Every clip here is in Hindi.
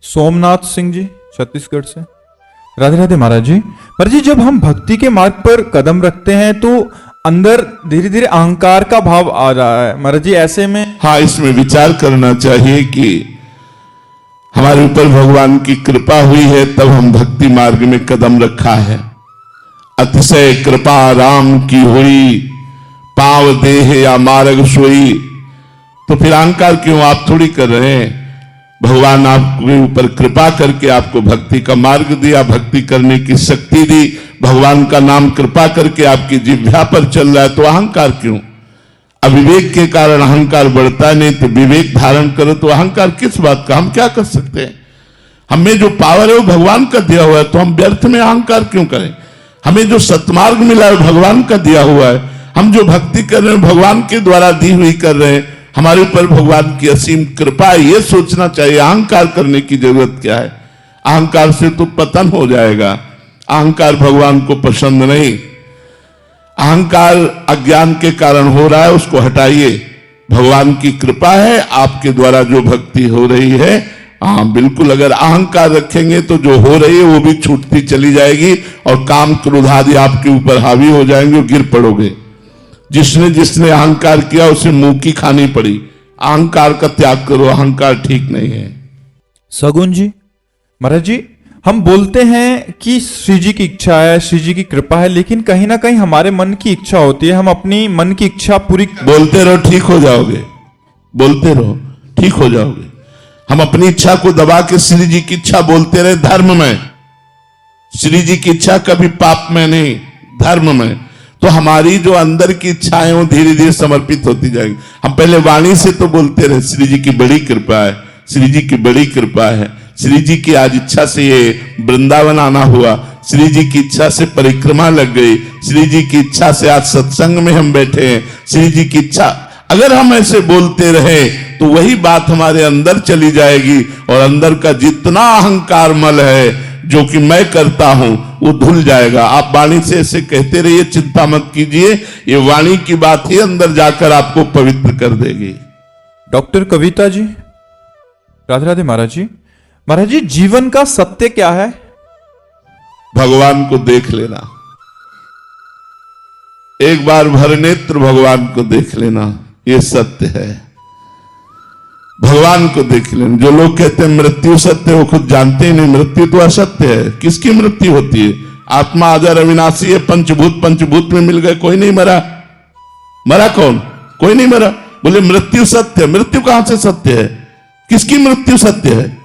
सोमनाथ सिंह जी छत्तीसगढ़ से। राधे राधे महाराज जी। महाराज जी, जब हम भक्ति के मार्ग पर कदम रखते हैं तो अंदर धीरे धीरे अहंकार का भाव आ रहा है महाराज जी, ऐसे में हाँ, इसमें विचार करना चाहिए कि हमारे ऊपर भगवान की कृपा हुई है तब हम भक्ति मार्ग में कदम रखा है। अतिशय कृपा राम की हुई, पाव देह या मार्ग सोई, तो फिर अहंकार क्यों आप थोड़ी कर रहे हैं। भगवान आपके ऊपर कृपा करके आपको भक्ति का मार्ग दिया, भक्ति करने की शक्ति दी, भगवान का नाम कृपा करके आपकी जिह्वा पर चल रहा है, तो अहंकार क्यों। अविवेक के कारण अहंकार बढ़ता नहीं, तो विवेक धारण करो तो अहंकार किस बात का। हम क्या कर सकते हैं, हमें जो पावर है वो भगवान का दिया हुआ है, तो हम व्यर्थ में अहंकार क्यों करें। हमें जो सत्मार्ग मिला है भगवान का दिया हुआ है, हम जो भक्ति कर रहे हैं भगवान के द्वारा दी हुई कर रहे हैं, हमारे ऊपर भगवान की असीम कृपा है, ये सोचना चाहिए। अहंकार करने की जरूरत क्या है। अहंकार से तो पतन हो जाएगा। अहंकार भगवान को पसंद नहीं। अहंकार अज्ञान के कारण हो रहा है, उसको हटाइए। भगवान की कृपा है, आपके द्वारा जो भक्ति हो रही है, हाँ बिल्कुल, अगर अहंकार रखेंगे तो जो हो रही है वो भी छूटती चली जाएगी और काम क्रोध आदि आपके ऊपर हावी हो जाएंगे, गिर पड़ोगे। जिसने जिसने अहंकार किया उसे मुंह की खानी पड़ी। अहंकार का त्याग करो, अहंकार ठीक नहीं है। सगुन जी, महाराज जी, हम बोलते हैं कि श्री जी की इच्छा है, श्री जी की कृपा है, लेकिन कहीं ना कहीं हमारे मन की इच्छा होती है, हम अपनी मन की इच्छा पूरी बोलते रहो ठीक हो जाओगे, बोलते रहो ठीक हो जाओगे। हम अपनी इच्छा को दबा के श्री जी की इच्छा बोलते रहे धर्म में। श्री जी की इच्छा कभी पाप में नहीं, धर्म में। तो हमारी जो अंदर की इच्छाएं वो धीरे धीरे समर्पित होती जाएंगी। हम पहले वाणी से तो बोलते रहे श्री जी की बड़ी कृपा है, श्री जी की बड़ी कृपा है, श्री जी की आज इच्छा से ये वृंदावन आना हुआ, श्री जी की इच्छा से परिक्रमा लग गई, श्री जी की इच्छा से आज सत्संग में हम बैठे हैं, श्री जी की इच्छा। अगर हम ऐसे बोलते रहे तो वही बात हमारे अंदर चली जाएगी और अंदर का जितना अहंकार मल है जो कि मैं करता हूं वो धुल जाएगा। आप वाणी से ऐसे कहते रहिए, चिंता मत कीजिए, ये वाणी की बात ही अंदर जाकर आपको पवित्र कर देगी। डॉक्टर कविता जी, राधे राधे महाराज जी। महाराज जी, जीवन का सत्य क्या है। भगवान को देख लेना, एक बार भर नेत्र भगवान को देख लेना, ये सत्य है। भगवान को देख लेना। जो लोग कहते हैं मृत्यु सत्य, वो खुद जानते ही नहीं मृत्यु तो असत्य है। किसकी मृत्यु होती है। आत्मा अजर अविनाशी है, पंचभूत में मिल गए, कोई नहीं मरा। मरा कौन, कोई नहीं मरा। बोले मृत्यु सत्य, मृत्यु कहां से सत्य है, किसकी मृत्यु सत्य है।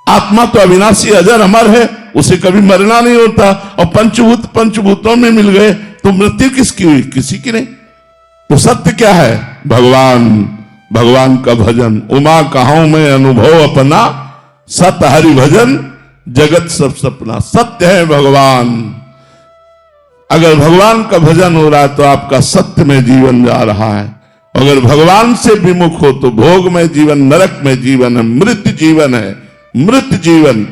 आत्मा तो अविनाशी अजर अमर है, उसे कभी मरना नहीं होता। और पंचभूतों में मिल गए तो मृत्यु किसकी हुई, किसी की नहीं। तो सत्य क्या है, भगवान, भगवान का भजन। उमा कहां मैं अनुभव अपना, सत हरि भजन जगत सब सपना। सत्य है भगवान। अगर भगवान का भजन हो रहा है तो आपका सत्य में जीवन जा रहा है। अगर भगवान से विमुख हो तो भोग में जीवन, नरक में जीवन है, मृत जीवन है, मृत जीवन।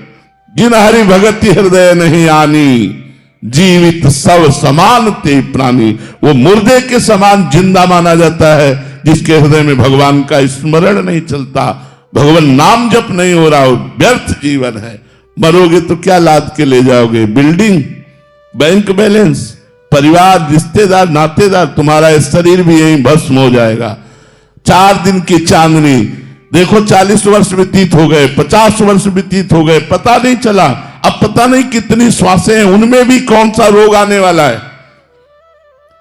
जिन हरि भगति हृदय नहीं आनी, जीवित सब समान ते प्राणी। वो मुर्दे के समान जिंदा माना जाता है जिसके हृदय में भगवान का स्मरण नहीं चलता, भगवान नाम जप नहीं हो रहा हो, व्यर्थ जीवन है। मरोगे तो क्या लाद के ले जाओगे, बिल्डिंग, बैंक बैलेंस, परिवार, रिश्तेदार, नातेदार, तुम्हारा शरीर भी यहीं भस्म हो जाएगा। 4 दिन की चांदनी देखो, 40 वर्ष व्यतीत हो गए, 50 वर्ष व्यतीत हो गए, पता नहीं चला। अब पता नहीं कितनी श्वासें हैं, उनमें भी कौन सा रोग आने वाला है।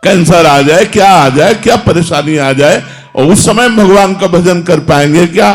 कैंसर आ जाए, क्या आ जाए, क्या परेशानी आ जाए, और उस समय भगवान का भजन कर पाएंगे क्या।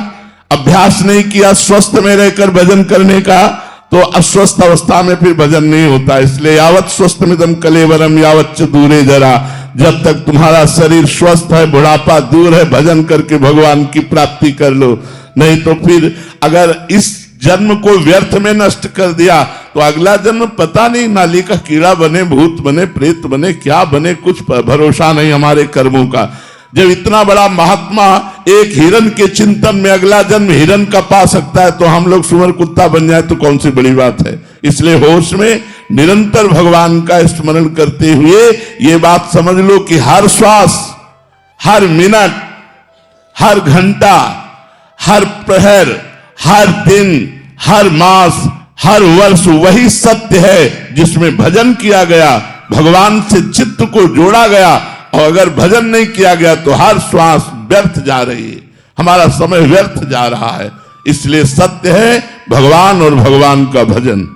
अभ्यास नहीं किया स्वस्थ में रहकर भजन करने का, तो अस्वस्थ अवस्था में फिर भजन नहीं होता। इसलिए यावत स्वस्थ मिदम कलेवरम यावत च दूरे जरा। जब तक तुम्हारा शरीर स्वस्थ है, बुढ़ापा दूर है, भजन करके भगवान की प्राप्ति कर लो। नहीं तो फिर अगर इस जन्म को व्यर्थ में नष्ट कर दिया तो अगला जन्म पता नहीं, नाली का कीड़ा बने, भूत बने, प्रेत बने, क्या बने, कुछ भरोसा नहीं हमारे कर्मों का। जब इतना बड़ा महात्मा एक हिरन के चिंतन में अगला जन्म हिरन का पा सकता है, तो हम लोग सुअर कुत्ता बन जाए तो कौन सी बड़ी बात है। इसलिए होश में निरंतर भगवान का स्मरण करते हुए ये बात समझ लो कि हर श्वास, हर मिनट, हर घंटा, हर प्रहर, हर दिन, हर मास हर वर्ष वही सत्य है जिसमें भजन किया गया, भगवान से चित्त को जोड़ा गया। और अगर भजन नहीं किया गया तो हर श्वास व्यर्थ जा रही है, हमारा समय व्यर्थ जा रहा है। इसलिए सत्य है भगवान और भगवान का भजन।